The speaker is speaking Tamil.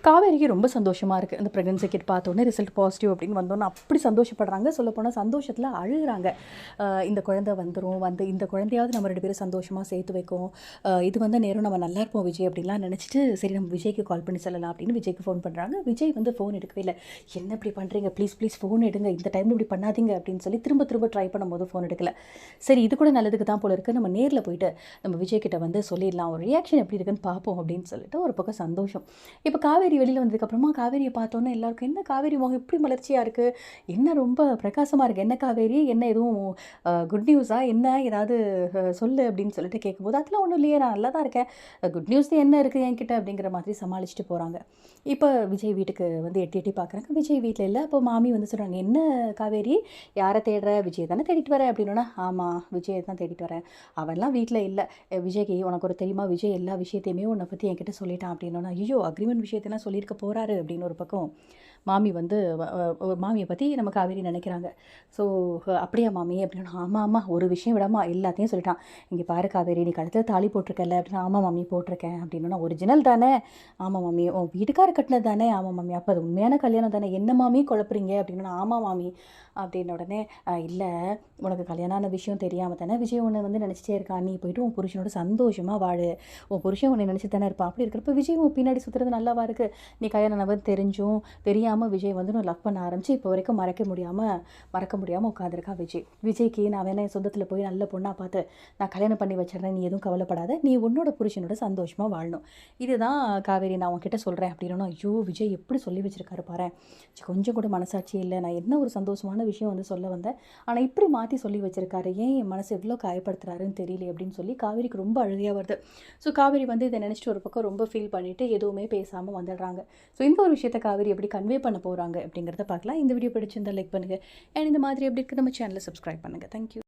காவேரிக்கு ரொம்ப சந்தோஷமாக இருக்குது. இந்த ப்ரெக்னன்சி கிட் பார்த்தோன்னே ரிசல்ட் பாசிட்டிவ் அப்படின்னு வந்தோன்னே அப்படி சந்தோஷப்படுறாங்க. சொல்லப்போனால் சந்தோஷத்தில் அழுகுறாங்க. இந்த குழந்தை வந்துடும், இந்த குழந்தையாவது நம்ம 2 பேரும் சந்தோஷமாக சேர்த்து வைக்கும். இது வந்த நேரம் நம்ம நல்லா இருப்போம் விஜய் அப்படின்லாம் நினச்சிட்டு, சரி நம்ம விஜய்க்கு கால் பண்ணி சொல்லலாம் அப்படின்னு விஜய்க்கு ஃபோன் பண்ணுறாங்க. விஜய் வந்து ஃபோன் எடுக்கவே இல்லை. என்ன இப்படி பண்ணுறீங்க, ப்ளீஸ் ஃபோன் எடுங்க, இந்த டைமில் இப்படி பண்ணாதீங்க அப்படின்னு சொல்லி திரும்ப ட்ரை பண்ணும்போது ஃபோன் எடுக்கலை. சரி இது கூட நல்லதுக்கு தான் போல இருக்குது, நம்ம நேரில் போயிட்டு நம்ம விஜய் கிட்ட வந்து சொல்லிடலாம், ஒரு ரியாக்ஷன் எப்படி இருக்குன்னு பார்ப்போம் அப்படின்னு சொல்லிட்டு ஒரு பக்கம் சந்தோஷம். இப்போ காவேரி வெளியில் வந்ததுக்கப்புறமா காவேரியை பார்த்தோன்னே எல்லாருக்கும் என்ன காவேரி முகம் இப்படி மலர்ச்சியாக இருக்குது, என்ன ரொம்ப பிரகாசமாக இருக்குது, என்ன காவேரி, என்ன எதுவும் குட் நியூஸா, என்ன ஏதாவது சொல்லு அப்படின்னு சொல்லிட்டு கேட்கும்போது, அதெல்லாம் ஒன்றும் இல்லையே, நான் நல்லா தான் இருக்கேன், குட் நியூஸ் என்ன இருக்குது என்கிட்ட அப்படிங்கிற மாதிரி சமாளிச்சுட்டு போகிறாங்க. இப்போ விஜய் வீட்டுக்கு வந்து எட்டி பார்க்குறாங்க. விஜய் வீட்டில் இல்லை. அப்போ மாமி வந்து சொல்கிறாங்க, என்ன காவேரி, யாரை தேடுற, விஜய் தானே தேடிட்டு வரேன் அப்படின்னா, ஆமாம் விஜயை தான் தேடிட்டு வரேன், அவன்லாம் வீட்டில் இல்லை. விஜய்க்கு உனக்கு ஒரு தெரியுமா, விஜய் எல்லா விஷயத்தையுமே உன்னை பற்றி என்கிட்ட சொல்லிட்டான் அப்படின்னா, ஐயோ அக்ரிமெண்ட் விஷயத்தெல்லாம் சொல்லியிருக்க போகிறாரு அப்படின்னு ஒரு பக்கம் மாமி வந்து மாமியை பற்றி நம்ம காவேரி நினைக்கிறாங்க. ஸோ அப்படியா மாமி அப்படின்னா, ஆமாம் ஒரு விஷயம் விடாமா எல்லாத்தையும் சொல்லிட்டான். இங்கே பாரு காவேரி, நீ கழுத்தில் தாலி போட்டிருக்கல அப்படின்னா, ஆமாம் மாமி போட்டிருக்கேன் அப்படின்னா, ஒரிஜினல் தானே, ஆமாம் மாமி, உன் வீட்டுக்கார கட்டினது தானே, ஆமாம் மாமி, அப்போ அது உண்மையான கல்யாணம் தானே, என்ன மாமி குழப்புறீங்க அப்படின்னா, ஆமாம் மாமி அப்படின்ன உடனே, இல்லை உனக்கு கல்யாணம் ஆன விஷயம் தெரியாமல் தானே விஜய் உன்னை வந்து நினச்சிட்டே இருக்கான், நீ போய்ட்டு உன் புருஷனோட சந்தோஷமாக வாழு, உன் புருஷன் உன்னை நினச்சி தானே இருப்பான், அப்படி இருக்கிறப்ப விஜய் உன் பின்னாடி சுற்றுறது நல்லாவா இருக்குது, நீ கல்யாணம் ஆனவர் தெரிஞ்சும் தெரியாமல் விஜய் வந்து நான் லவ் பண்ண ஆரம்பிச்சு இப்போ வரைக்கும் மறக்க முடியாமல் உட்காந்துருக்கா விஜய்க்கு நான் வேணா என் சொந்தத்தில் போய் நல்ல பொண்ணாக பார்த்து நான் கல்யாணம் பண்ணி வச்சிடறேன், நீ எதுவும் கவலைப்படாத, நீ உன்னோட புருஷனோட சந்தோஷமாக வாழணும், இதுதான் காவேரி நான் உன்கிட்ட சொல்கிறேன் அப்படின்னா, ஐயோ விஜய் எப்படி சொல்லி வச்சிருக்காரு பாரு, கொஞ்சம் கூட மனசாட்சி இல்லை, நான் என்ன ஒரு சந்தோஷமான விஷயம் வந்து சொல்ல வந்தேன், ஆனால் இப்படி மாற்றி சொல்லி வச்சிருக்காரு, ஏன் என் மனசு எவ்வளோ காயப்படுத்துறாருன்னு தெரியல அப்படின்னு சொல்லி காவேரிக்கு ரொம்ப அழுகையாக வருது. ஸோ காவேரி வந்து இதை நினச்சிட்டு ஒரு பக்கம் ரொம்ப ஃபீல் பண்ணிவிட்டு எதுவுமே பேசாமல் வந்துடுறாங்க. ஸோ இந்த ஒரு விஷயத்தை காவேரி எப்படி கன்வே பண்ண போகிறாங்க அப்படிங்கிறத பார்க்கலாம். இந்த வீடியோ பிடிச்சிருந்தால் லைக் பண்ணுங்கள், அண்ட் இந்த மாதிரி எப்படி இருக்குது நம்ம சேனலை சப்ஸ்கிரைப் பண்ணுங்கள். தேங்க்யூ.